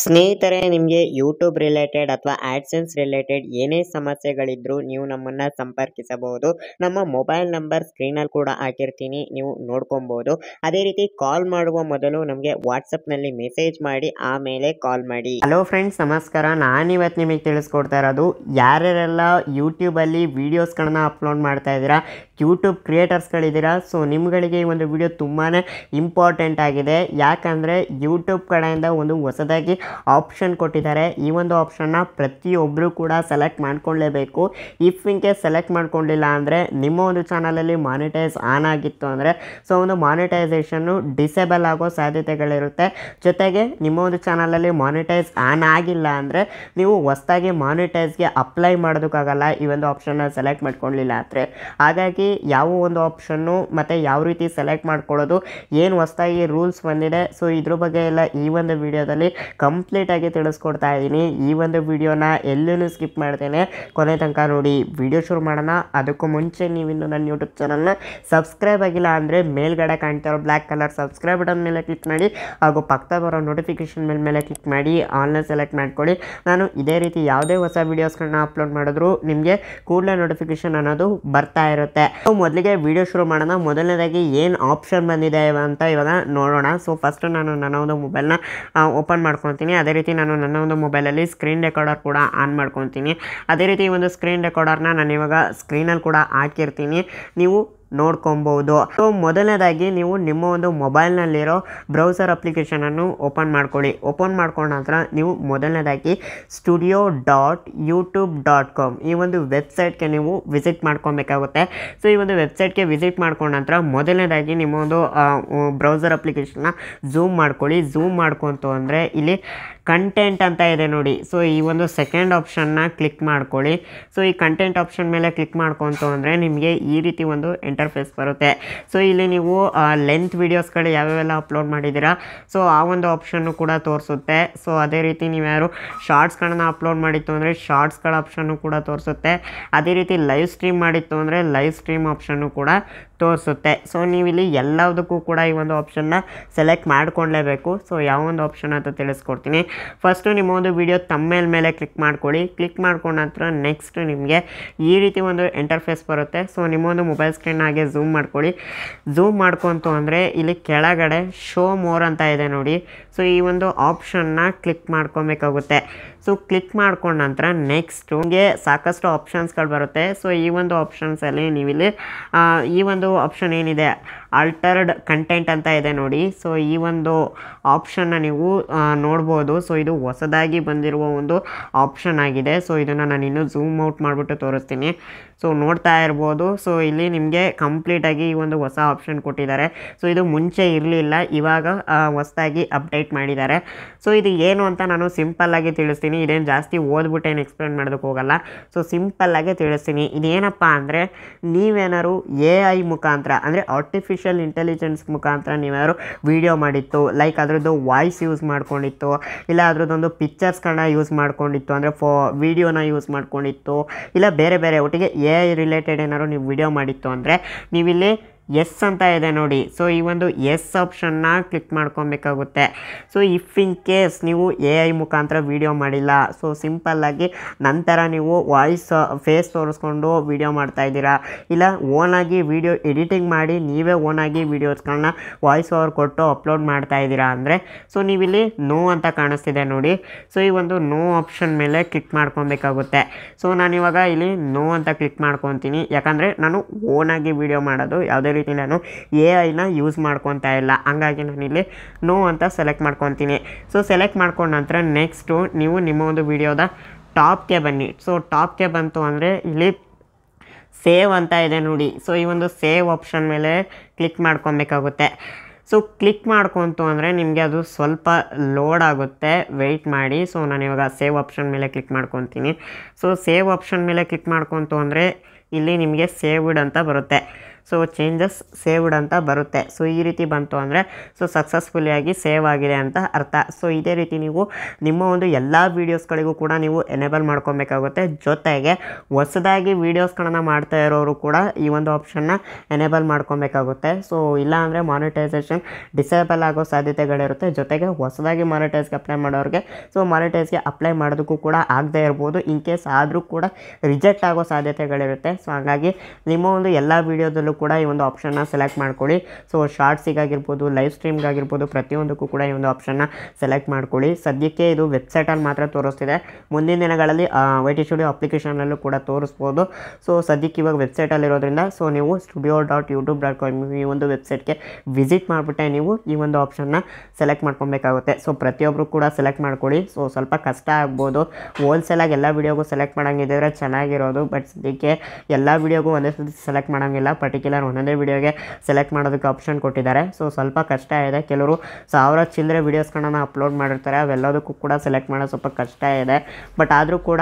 ಸ್ನೇಹಿತರೆ, ನಿಮಗೆ YouTube related ಅಥವಾ ಆಡ್ಸೆನ್ಸ್ ರಿಲೇಟೆಡ್ ಏನೇ ಸಮಸ್ಯೆಗಳಿದ್ರೂ ನೀವು ನಮ್ಮನ್ನ ಸಂಪರ್ಕಿಸಬಹುದು. ನಮ್ಮ ಮೊಬೈಲ್ ನಂಬರ್ ಸ್ಕ್ರೀನಲ್ಲಿ ಕೂಡ ಹಾಕಿರ್ತೀನಿ, ನೀವು ನೋಡ್ಕೊಬಹುದು. ಅದೇ ರೀತಿ ಕಾಲ್ ಮಾಡುವ ಮೊದಲು ನಮಗೆ ವಾಟ್ಸಪ್ನಲ್ಲಿ ಮೆಸೇಜ್ ಮಾಡಿ ಆಮೇಲೆ ಕಾಲ್ ಮಾಡಿ. ಹಲೋ ಫ್ರೆಂಡ್ಸ್, ನಮಸ್ಕಾರ. ನಾನಿವತ್ತು ನಿಮಗೆ ತಿಳಿಸ್ಕೊಡ್ತಾ ಇರೋದು ಯಾರ್ಯಾರೆಲ್ಲ ಯೂಟ್ಯೂಬಲ್ಲಿ ವೀಡಿಯೋಸ್ಗಳನ್ನ ಅಪ್ಲೋಡ್ ಮಾಡ್ತಾ ಇದ್ದೀರಾ, ಯೂಟ್ಯೂಬ್ ಕ್ರಿಯೇಟರ್ಸ್ಗಳಿದ್ದೀರಾ. ಸೊ ನಿಮ್ಗಳಿಗೆ ಈ ಒಂದು ವಿಡಿಯೋ ತುಂಬಾ ಇಂಪಾರ್ಟೆಂಟ್ ಆಗಿದೆ. ಯಾಕಂದರೆ ಯೂಟ್ಯೂಬ್ ಕಡೆಯಿಂದ ಒಂದು ಹೊಸದಾಗಿ ಆಪ್ಷನ್ ಕೊಟ್ಟಿದ್ದಾರೆ. ಈ ಒಂದು ಆಪ್ಷನ್ನ ಪ್ರತಿಯೊಬ್ಬರು ಕೂಡ ಸೆಲೆಕ್ಟ್ ಮಾಡ್ಕೊಳ್ಳೇಬೇಕು. ಇಫ್ ಇನ್ ಕೇಸ್ ಸೆಲೆಕ್ಟ್ ಮಾಡ್ಕೊಂಡಿಲ್ಲ ಅಂದರೆ ನಿಮ್ಮ ಒಂದು ಚಾನಲಲ್ಲಿ ಮಾನಿಟೈಸ್ ಆನ್ ಆಗಿತ್ತು ಅಂದರೆ ಸೊ ಒಂದು ಮಾನಿಟೈಸೇಷನ್ನು ಡಿಸೇಬಲ್ ಆಗೋ ಸಾಧ್ಯತೆಗಳಿರುತ್ತೆ. ಜೊತೆಗೆ ನಿಮ್ಮ ಒಂದು ಚಾನಲಲ್ಲಿ ಮಾನಿಟೈಸ್ ಆನ್ ಆಗಿಲ್ಲ ಅಂದರೆ ನೀವು ಹೊಸದಾಗಿ ಮಾನಿಟೈಸ್ಗೆ ಅಪ್ಲೈ ಮಾಡೋದಕ್ಕಾಗಲ್ಲ, ಈ ಒಂದು ಆಪ್ಷನ್ನ ಸೆಲೆಕ್ಟ್ ಮಾಡ್ಕೊಳ್ಳಿಲ್ಲ ಅಂದರೆ. ಹಾಗಾಗಿ ಯಾವ ಒಂದು ಆಪ್ಷನ್ನು ಮತ್ತು ಯಾವ ರೀತಿ ಸೆಲೆಕ್ಟ್ ಮಾಡ್ಕೊಳ್ಳೋದು, ಏನು ಹೊಸದಾಗಿ ರೂಲ್ಸ್ ಬಂದಿದೆ, ಸೊ ಇದ್ರ ಬಗ್ಗೆ ಎಲ್ಲ ಈ ಒಂದು ವಿಡಿಯೋದಲ್ಲಿ ಕಂಪ್ಲೀಟಾಗಿ ತಿಳಿಸ್ಕೊಡ್ತಾ ಇದ್ದೀನಿ. ಈ ಒಂದು ವಿಡಿಯೋನ ಎಲ್ಲೂ ಸ್ಕಿಪ್ ಮಾಡ್ತೇನೆ, ಕೊನೆ ತನಕ ನೋಡಿ. ವಿಡಿಯೋ ಶುರು ಮಾಡೋಣ. ಅದಕ್ಕೂ ಮುಂಚೆ ನೀವಿನ್ನು ನನ್ನ ಯೂಟ್ಯೂಬ್ ಚಾನಲ್ನ ಸಬ್ಸ್ಕ್ರೈಬ್ ಆಗಿಲ್ಲ ಅಂದರೆ ಮೇಲ್ಗಡೆ ಕಾಣ್ತಿರೋ ಬ್ಲ್ಯಾಕ್ ಕಲರ್ ಸಬ್ಸ್ಕ್ರೈಬ್ ಬಟನ್ ಮೇಲೆ ಕ್ಲಿಕ್ ಮಾಡಿ, ಹಾಗೂ ಪಕ್ಕದ ಬರೋ ನೋಟಿಫಿಕೇಷನ್ ಮೇಲೆ ಕ್ಲಿಕ್ ಮಾಡಿ ಆಲ್ನ ಸೆಲೆಕ್ಟ್ ಮಾಡ್ಕೊಳ್ಳಿ. ನಾನು ಇದೇ ರೀತಿ ಯಾವುದೇ ಹೊಸ ವೀಡಿಯೋಸ್ಗಳನ್ನ ಅಪ್ಲೋಡ್ ಮಾಡಿದ್ರು ನಿಮಗೆ ಕೂಡಲೇ ನೋಟಿಫಿಕೇಷನ್ ಅನ್ನೋದು ಬರ್ತಾ ಇರುತ್ತೆ. ಸೊ ಮೊದಲಿಗೆ ವಿಡಿಯೋ ಶುರು ಮಾಡೋಣ. ಮೊದಲನೇದಾಗಿ ಏನು ಆಪ್ಷನ್ ಬಂದಿದೆ ಅಂತ ಇವಾಗ ನೋಡೋಣ. ಸೊ ಫಸ್ಟ್ ನಾನು ನನ್ನ ಒಂದು ಮೊಬೈಲ್ನ ಓಪನ್ ಮಾಡ್ಕೊತೀನಿ. ಅದೇ ರೀತಿ ನಾನು ನನ್ನ ಒಂದು ಮೊಬೈಲಲ್ಲಿ ಸ್ಕ್ರೀನ್ ರೆಕಾರ್ಡರ್ ಕೂಡ ಆನ್ ಮಾಡ್ಕೊತೀನಿ. ಅದೇ ರೀತಿ ಈ ಒಂದು ಸ್ಕ್ರೀನ್ ರೆಕಾರ್ಡರ್ನ ನಾನು ಇವಾಗ ಸ್ಕ್ರೀನಲ್ಲಿ ಕೂಡ ಹಾಕಿರ್ತೀನಿ, ನೀವು ನೋಡ್ಕೊಬಹುದು. ಸೊ ಮೊದಲನೇದಾಗಿ ನೀವು ನಿಮ್ಮ ಒಂದು ಮೊಬೈಲ್ನಲ್ಲಿರೋ ಬ್ರೌಸರ್ ಅಪ್ಲಿಕೇಶನನ್ನು ಓಪನ್ ಮಾಡ್ಕೊಳ್ಳಿ. ಓಪನ್ ಮಾಡ್ಕೊಂಡ ನಂತರ ನೀವು ಮೊದಲನೇದಾಗಿ studio.youtube.com ಈ ಒಂದು ವೆಬ್ಸೈಟ್ಗೆ ನೀವು ವಿಸಿಟ್ ಮಾಡ್ಕೊಬೇಕಾಗುತ್ತೆ. ಸೊ ಈ ಒಂದು ವೆಬ್ಸೈಟ್ಗೆ ವಿಸಿಟ್ ಮಾಡ್ಕೊಂಡ ನಂತರ ಮೊದಲನೇದಾಗಿ ನಿಮ್ಮ ಒಂದು ಬ್ರೌಸರ್ ಅಪ್ಲಿಕೇಶನ್ನ ಝೂಮ್ ಮಾಡ್ಕೊಳ್ಳಿ. ಝೂಮ್ ಮಾಡ್ಕೊಂತು ಅಂದರೆ ಇಲ್ಲಿ ಕಂಟೆಂಟ್ ಅಂತ ಇದೆ ನೋಡಿ. ಸೊ ಈ ಒಂದು ಸೆಕೆಂಡ್ ಆಪ್ಷನ್ನ ಕ್ಲಿಕ್ ಮಾಡ್ಕೊಳ್ಳಿ. ಸೊ ಈ ಕಂಟೆಂಟ್ ಆಪ್ಷನ್ ಮೇಲೆ ಕ್ಲಿಕ್ ಮಾಡ್ಕೊಂತು ಅಂದರೆ ನಿಮಗೆ ಈ ರೀತಿ ಒಂದು ಇಂಟರ್ಫೇಸ್ ಬರುತ್ತೆ. ಸೊ ಇಲ್ಲಿ ನೀವು ಲೆಂತ್ ವೀಡಿಯೋಸ್ಗಳು ಯಾವ್ಯಾವೆಲ್ಲ ಅಪ್ಲೋಡ್ ಮಾಡಿದ್ದೀರಾ ಸೊ ಆ ಒಂದು ಆಪ್ಷನ್ನು ಕೂಡ ತೋರಿಸುತ್ತೆ. ಸೊ ಅದೇ ರೀತಿ ನೀವು ಯಾರು ಶಾರ್ಟ್ಸ್ಗಳನ್ನ ಅಪ್ಲೋಡ್ ಮಾಡಿತ್ತು ಅಂದರೆ ಶಾರ್ಟ್ಸ್ಗಳ ಆಪ್ಷನ್ನು ಕೂಡ ತೋರಿಸುತ್ತೆ. ಅದೇ ರೀತಿ ಲೈವ್ ಸ್ಟ್ರೀಮ್ ಮಾಡಿತ್ತು ಅಂದರೆ ಲೈವ್ ಸ್ಟ್ರೀಮ್ ಆಪ್ಷನ್ನು ಕೂಡ ತೋರಿಸುತ್ತೆ. ಸೊ ನೀವಿಲ್ಲಿ ಎಲ್ಲದಕ್ಕೂ ಕೂಡ ಈ ಒಂದು ಆಪ್ಷನ್ನ ಸೆಲೆಕ್ಟ್ ಮಾಡ್ಕೊಳ್ಳೇಬೇಕು. ಸೊ ಯಾವ ಒಂದು ಆಪ್ಷನ್ ಅಂತ ತಿಳಿಸ್ಕೊಡ್ತೀನಿ. ಫಸ್ಟು ನಿಮ್ಮ ಒಂದು ವಿಡಿಯೋ ತಮ್ಮೇಲ್ ಮೇಲೆ ಕ್ಲಿಕ್ ಮಾಡ್ಕೊಳ್ಳಿ. ಕ್ಲಿಕ್ ಮಾಡ್ಕೊಂಡ ನಂತರ ನೆಕ್ಸ್ಟ್ ನಿಮಗೆ ಈ ರೀತಿ ಒಂದು ಇಂಟರ್ಫೇಸ್ ಬರುತ್ತೆ. ಸೊ ನಿಮ್ಮ ಒಂದು ಮೊಬೈಲ್ ಸ್ಕ್ರೀನ್ ಹಾಗೆ ಝೂಮ್ ಮಾಡ್ಕೊಳ್ಳಿ. ಝೂಮ್ ಮಾಡ್ಕೊಂತು ಅಂದರೆ ಇಲ್ಲಿ ಕೆಳಗಡೆ ಶೋ ಮೋರ್ ಅಂತ ಇದೆ ನೋಡಿ. ಸೊ ಈ ಒಂದು ಆಪ್ಷನ್ನ ಕ್ಲಿಕ್ ಮಾಡ್ಕೊಬೇಕಾಗುತ್ತೆ. ಸೊ ಕ್ಲಿಕ್ ಮಾಡ್ಕೊಂಡ ನಂತರ ನೆಕ್ಸ್ಟ್ ನಿಮಗೆ ಸಾಕಷ್ಟು ಆಪ್ಷನ್ಸ್ಗಳು ಬರುತ್ತೆ. ಸೊ ಈ ಒಂದು ಆಪ್ಷನ್ಸಲ್ಲಿ ನೀವಿಲ್ಲಿ ಈ ಒಂದು ಆಪ್ಷನ್ ಏನಿದೆ ಆಲ್ಟರ್ಡ್ ಕಂಟೆಂಟ್ ಅಂತ ಇದೆ ನೋಡಿ. ಸೊ ಈ ಒಂದು ಆಪ್ಷನ್ನ ನೀವು ನೋಡ್ಬೋದು. ಸೊ ಇದು ಹೊಸದಾಗಿ ಬಂದಿರುವ ಒಂದು ಆಪ್ಷನ್ ಆಗಿದೆ. ಸೊ ಇದನ್ನು ನಾನು ಇನ್ನೂ ಝೂಮ್ ಔಟ್ ಮಾಡಿಬಿಟ್ಟು ತೋರಿಸ್ತೀನಿ. ಸೊ ನೋಡ್ತಾ ಇರ್ಬೋದು. ಸೊ ಇಲ್ಲಿ ನಿಮಗೆ ಕಂಪ್ಲೀಟಾಗಿ ಈ ಒಂದು ಹೊಸ ಆಪ್ಷನ್ ಕೊಟ್ಟಿದ್ದಾರೆ. ಸೊ ಇದು ಮುಂಚೆ ಇರಲಿಲ್ಲ, ಇವಾಗ ಹೊಸದಾಗಿ ಅಪ್ಡೇಟ್ ಮಾಡಿದ್ದಾರೆ. ಸೊ ಇದು ಏನು ಅಂತ ನಾನು ಸಿಂಪಲ್ಲಾಗಿ ತಿಳಿಸ್ತೀನಿ. ಇದೇನು ಜಾಸ್ತಿ ಓದ್ಬಿಟ್ಟು ಏನು ಎಕ್ಸ್ಪ್ಲೇನ್ ಮಾಡೋದಕ್ಕೆ ಹೋಗಲ್ಲ. ಸೊ ಸಿಂಪಲ್ಲಾಗಿ ತಿಳಿಸ್ತೀನಿ. ಇದೇನಪ್ಪ ಅಂದರೆ ನೀವೇನಾದ್ರು AI ಮುಖಾಂತರ ಅಂದರೆ ಆರ್ಟಿಫಿಷಿಯಲ್ ಇಂಟೆಲಿಜೆನ್ಸ್ ಮುಖಾಂತರ ನೀವ್ಯಾರು ವಿಡಿಯೋ ಮಾಡಿತ್ತು, ಲೈಕ್ ಅದರದ್ದು ವಾಯ್ಸ್ ಯೂಸ್ ಮಾಡ್ಕೊಂಡಿತ್ತು, ಇಲ್ಲ ಅದರದ್ದೊಂದು ಪಿಕ್ಚರ್ಸ್ಗಳನ್ನ ಯೂಸ್ ಮಾಡ್ಕೊಂಡಿತ್ತು ಅಂದರೆ ವಿಡಿಯೋನ ಯೂಸ್ ಮಾಡ್ಕೊಂಡಿತ್ತು, ಇಲ್ಲ ಬೇರೆ ಬೇರೆ ಒಟ್ಟಿಗೆ AI ರಿಲೇಟೆಡ್ ಏನಾದ್ರು ನೀವು ವಿಡಿಯೋ ಮಾಡಿತ್ತು ಅಂದರೆ ನೀವಿಲ್ಲಿ ಎಸ್ ಅಂತ ಇದೆ ನೋಡಿ. ಸೊ ಈ ಒಂದು ಎಸ್ ಆಪ್ಷನ್ನ ಕ್ಲಿಕ್ ಮಾಡ್ಕೊಬೇಕಾಗುತ್ತೆ. ಸೊ ಇಫ್ ಇನ್ ಕೇಸ್ ನೀವು AI ಮುಖಾಂತರ ವಿಡಿಯೋ ಮಾಡಿಲ್ಲ, ಸೊ ಸಿಂಪಲ್ಲಾಗಿ ನಂತರ ನೀವು ಫೇಸ್ ತೋರಿಸ್ಕೊಂಡು ವಿಡಿಯೋ ಮಾಡ್ತಾಯಿದ್ದೀರಾ, ಇಲ್ಲ ಓನಾಗಿ ವಿಡಿಯೋ ಎಡಿಟಿಂಗ್ ಮಾಡಿ ನೀವೇ ಓನಾಗಿ ವೀಡಿಯೋಸ್ಗಳನ್ನ ವಾಯ್ಸ್ ಓವರ್ ಕೊಟ್ಟು ಅಪ್ಲೋಡ್ ಮಾಡ್ತಾಯಿದ್ದೀರಾ ಅಂದರೆ ಸೊ ನೀವಿಲ್ಲಿ ನೋ ಅಂತ ಕಾಣಿಸ್ತಿದೆ ನೋಡಿ. ಸೊ ಈ ಒಂದು ನೋ ಆಪ್ಷನ್ ಮೇಲೆ ಕ್ಲಿಕ್ ಮಾಡ್ಕೊಬೇಕಾಗುತ್ತೆ. ಸೊ ನಾನಿವಾಗ ಇಲ್ಲಿ ನೋ ಅಂತ ಕ್ಲಿಕ್ ಮಾಡ್ಕೊತೀನಿ. ಯಾಕಂದರೆ ನಾನು ಓನಾಗಿ ವಿಡಿಯೋ ಮಾಡೋದು, ಯಾವುದೇ ರೀತಿ ನಾನು AI ಯೂಸ್ ಮಾಡ್ಕೊತಾ ಇಲ್ಲ. ಹಂಗಾಗಿ ನಾನಿಲ್ಲಿ ನೋ ಅಂತ ಸೆಲೆಕ್ಟ್ ಮಾಡ್ಕೊತೀನಿ. ಸೊ ಸೆಲೆಕ್ಟ್ ಮಾಡ್ಕೊಂಡ ನಂತರ ನೆಕ್ಸ್ಟು ನೀವು ನಿಮ್ಮ ಒಂದು ವಿಡಿಯೋದ ಟಾಪ್ಗೆ ಬನ್ನಿ. ಸೊ ಟಾಪ್ಗೆ ಬಂತು ಅಂದರೆ ಇಲ್ಲಿ ಸೇವ್ ಅಂತ ಇದೆ ನೋಡಿ. ಸೊ ಈ ಒಂದು ಸೇವ್ ಆಪ್ಷನ್ ಮೇಲೆ ಕ್ಲಿಕ್ ಮಾಡ್ಕೊಬೇಕಾಗುತ್ತೆ. ಸೊ ಕ್ಲಿಕ್ ಮಾಡ್ಕೊತು ಅಂದರೆ ನಿಮಗೆ ಅದು ಸ್ವಲ್ಪ ಲೋಡ್ ಆಗುತ್ತೆ, ವೆಯ್ಟ್ ಮಾಡಿ. ಸೊ ನಾನಿವಾಗ ಸೇವ್ ಆಪ್ಷನ್ ಮೇಲೆ ಕ್ಲಿಕ್ ಮಾಡ್ಕೊತೀನಿ. ಸೊ ಸೇವ್ ಆಪ್ಷನ್ ಮೇಲೆ ಕ್ಲಿಕ್ ಮಾಡ್ಕೊತು ಅಂದರೆ ಇಲ್ಲಿ ನಿಮಗೆ ಸೇವ್ಡ್ ಅಂತ ಬರುತ್ತೆ. ಸೊ ಚೇಂಜಸ್ ಸೇವ್ಡ್ ಅಂತ ಬರುತ್ತೆ. ಸೊ ಈ ರೀತಿ ಬಂತು ಅಂದರೆ ಸೊ ಸಕ್ಸಸ್ಫುಲಿಯಾಗಿ ಸೇವ್ ಆಗಿದೆ ಅಂತ ಅರ್ಥ. ಸೊ ಇದೇ ರೀತಿ ನೀವು ನಿಮ್ಮ ಒಂದು ಎಲ್ಲ ವೀಡಿಯೋಸ್ಗಳಿಗೂ ಕೂಡ ನೀವು ಎನೇಬಲ್ ಮಾಡ್ಕೊಬೇಕಾಗುತ್ತೆ. ಜೊತೆಗೆ ಹೊಸದಾಗಿ ವೀಡಿಯೋಸ್ಗಳನ್ನು ಮಾಡ್ತಾ ಇರೋರು ಕೂಡ ಈ ಒಂದು ಆಪ್ಷನ್ನ ಎನೇಬಲ್ ಮಾಡ್ಕೊಬೇಕಾಗುತ್ತೆ. ಸೊ ಇಲ್ಲ ಅಂದರೆ ಮಾನಿಟೈಸೇಷನ್ ಡಿಸೇಬಲ್ ಆಗೋ ಸಾಧ್ಯತೆಗಳಿರುತ್ತೆ. ಜೊತೆಗೆ ಹೊಸದಾಗಿ ಮಾನಿಟೈಸ್ಗೆ ಅಪ್ಲೈ ಮಾಡೋರಿಗೆ ಸೊ ಮಾನಿಟೈಸ್ಗೆ ಅಪ್ಲೈ ಮಾಡೋದಕ್ಕೂ ಕೂಡ ಆಗದೇ ಇರ್ಬೋದು. ಇನ್ ಕೇಸ್ ಆದರೂ ಕೂಡ ರಿಜೆಕ್ಟ್ ಆಗೋ ಸಾಧ್ಯತೆಗಳಿರುತ್ತೆ. ಸೊ ಹಾಗಾಗಿ ನಿಮ್ಮ ಒಂದು ಎಲ್ಲ ವೀಡಿಯೋದಲ್ಲೂ ಕೂಡ ಈ ಒಂದು ಆಪ್ಷನ್ನ ಸೆಲೆಕ್ಟ್ ಮಾಡ್ಕೊಳ್ಳಿ. ಸೊ ಶಾರ್ಟ್ಸಿಗಾಗಿರ್ಬೋದು, ಲೈವ್ ಸ್ಟ್ರೀಮ್ಗಾಗಿರ್ಬೋದು, ಪ್ರತಿಯೊಂದಕ್ಕೂ ಕೂಡ ಈ ಒಂದು ಆಪ್ಷನ್ನ ಸೆಲೆಕ್ಟ್ ಮಾಡ್ಕೊಳ್ಳಿ. ಸದ್ಯಕ್ಕೆ ಇದು ವೆಬ್ಸೈಟಲ್ಲಿ ಮಾತ್ರ ತೋರಿಸ್ತಿದೆ. ಮುಂದಿನ ದಿನಗಳಲ್ಲಿ YT ಸ್ಟುಡಿಯೋ ಅಪ್ಲಿಕೇಶನಲ್ಲೂ ಕೂಡ ತೋರಿಸ್ಬೋದು. ಸೊ ಸದ್ಯಕ್ಕೆ ಇವಾಗ ವೆಬ್ಸೈಟಲ್ಲಿರೋದ್ರಿಂದ ಸೊ ನೀವು studio.youtube.com ಈ ಒಂದು ವೆಬ್ಸೈಟ್ಗೆ ವಿಸಿಟ್ ಮಾಡಿಬಿಟ್ಟೆ ನೀವು ಈ ಒಂದು ಆಪ್ಷನ್ನ ಸೆಲೆಕ್ಟ್ ಮಾಡ್ಕೊಬೇಕಾಗುತ್ತೆ. ಸೊ ಪ್ರತಿಯೊಬ್ಬರು ಕೂಡ ಸೆಲೆಕ್ಟ್ ಮಾಡ್ಕೊಳ್ಳಿ. ಸೊ ಸ್ವಲ್ಪ ಕಷ್ಟ ಆಗ್ಬೋದು. ಹೋಲ್ಸೇಲಾಗಿ ಎಲ್ಲ ವೀಡಿಯೋಗೂ ಸೆಲೆಕ್ಟ್ ಮಾಡೋಂಗಿದ್ದರೆ ಚೆನ್ನಾಗಿರೋದು. ಬಟ್ ಸದ್ಯಕ್ಕೆ ಎಲ್ಲ ವೀಡಿಯೋಗೂ ಒಂದೇ ಸತಿ ಸೆಲೆಕ್ಟ್ ಮಾಡೋಂಗಿಲ್ಲ. ಪರ್ಟಿಕ್ಯುಲರ್ ಒಂದೊಂದೇ ವೀಡಿಯೋಗೆ ಸೆಲೆಕ್ಟ್ ಮಾಡೋದಕ್ಕೆ ಆಪ್ಷನ್ ಕೊಟ್ಟಿದ್ದಾರೆ. ಸೊ ಸ್ವಲ್ಪ ಕಷ್ಟ ಇದೆ. ಕೆಲವರು 1000 ಚಿಲ್ಲರೆ ವೀಡಿಯೋಸ್ಗಳನ್ನ ಅಪ್ಲೋಡ್ ಮಾಡಿರ್ತಾರೆ. ಅವೆಲ್ಲದಕ್ಕೂ ಕೂಡ ಸೆಲೆಕ್ಟ್ ಮಾಡೋದು ಸ್ವಲ್ಪ ಕಷ್ಟ ಇದೆ. ಬಟ್ ಆದರೂ ಕೂಡ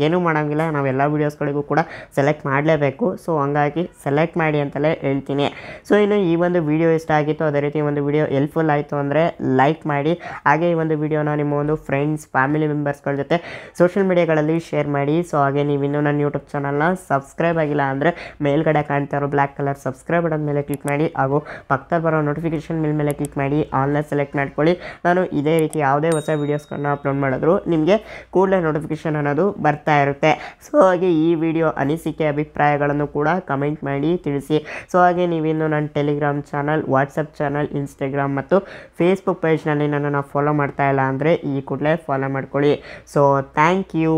ಏನೂ ಮಾಡೋಂಗಿಲ್ಲ. ನಾವು ಎಲ್ಲ ವೀಡಿಯೋಸ್ಗಳಿಗೂ ಕೂಡ ಸೆಲೆಕ್ಟ್ ಮಾಡಲೇಬೇಕು. ಸೊ ಹಂಗಾಗಿ ಸೆಲೆಕ್ಟ್ ಮಾಡಿ ಅಂತಲೇ ಹೇಳ್ತೀನಿ. ಸೊ ಇನ್ನು ಈ ಒಂದು ವಿಡಿಯೋ ಇಷ್ಟ ಆಗಿತ್ತು, ಅದೇ ರೀತಿ ಒಂದು ವಿಡಿಯೋ ಹೆಲ್ಪ್ಫುಲ್ ಆಯಿತು ಅಂದರೆ ಲೈಕ್ ಮಾಡಿ. ಹಾಗೆ ಈ ಒಂದು ವಿಡಿಯೋನ ನಿಮ್ಮ ಒಂದು ಫ್ರೆಂಡ್ಸ್, ಫ್ಯಾಮಿಲಿ ಮೆಂಬರ್ಸ್ಗಳ ಜೊತೆ ಸೋಷಿಯಲ್ ಮೀಡಿಯಾಗಳಲ್ಲಿ ಶೇರ್ ಮಾಡಿ. ಸೊ ಹಾಗೆ ನೀವು ಇನ್ನೂ ನನ್ನ ಯೂಟ್ಯೂಬ್ ಚಾನಲ್ನ ಸಬ್ಸ್ಕ್ರೈಬ್ ಆಗಿಲ್ಲ ಅಂದರೆ ಮೇಲ್ಗಡೆ ಕಾಣ್ತಾ ಇರೋ ಬ್ಲ್ಯಾಕ್ ಕಲರ್ ಸಬ್ಸ್ಕ್ರೈಬ್ ಬಟನ್ ಮೇಲೆ ಕ್ಲಿಕ್ ಮಾಡಿ. ಹಾಗೂ ಪಕ್ಕದಲ್ಲಿ ಬರೋ ನೋಟಿಫಿಕೇಷನ್ ಮೇಲೆ ಕ್ಲಿಕ್ ಮಾಡಿ ಆನ್ಲೈನ್ ಸೆಲೆಕ್ಟ್ ಮಾಡ್ಕೊಳ್ಳಿ. ನಾನು ಇದೇ ರೀತಿ ಯಾವುದೇ ಹೊಸ ವೀಡಿಯೋಸ್ಗಳನ್ನ ಅಪ್ಲೋಡ್ ಮಾಡಿದ್ರು ನಿಮಗೆ ಕೂಡಲೇ ನೋಟಿಫಿಕೇಷನ್ ಅನ್ನೋದು ಬರ್ತಾ ಇರುತ್ತೆ. ಸೊ ಹಾಗೆ ಈ ವಿಡಿಯೋ ಅನಿಸಿಕೆ, ಅಭಿಪ್ರಾಯಗಳನ್ನು ಕೂಡ ಕಮೆಂಟ್ ಮಾಡಿ ತಿಳಿಸಿ. ಸೊ ಹಾಗೆ ನೀವಿನ್ನು ನನ್ನ Telegram channel, WhatsApp channel, Instagram ಮತ್ತು ಫೇಸ್ಬುಕ್ ಪೇಜ್ನಲ್ಲಿ ನನ್ನನ್ನು ಫಾಲೋ ಮಾಡ್ತಾ ಇಲ್ಲ ಅಂದರೆ ಈ ಕೂಡಲೇ ಫಾಲೋ ಮಾಡ್ಕೊಳ್ಳಿ. So thank you.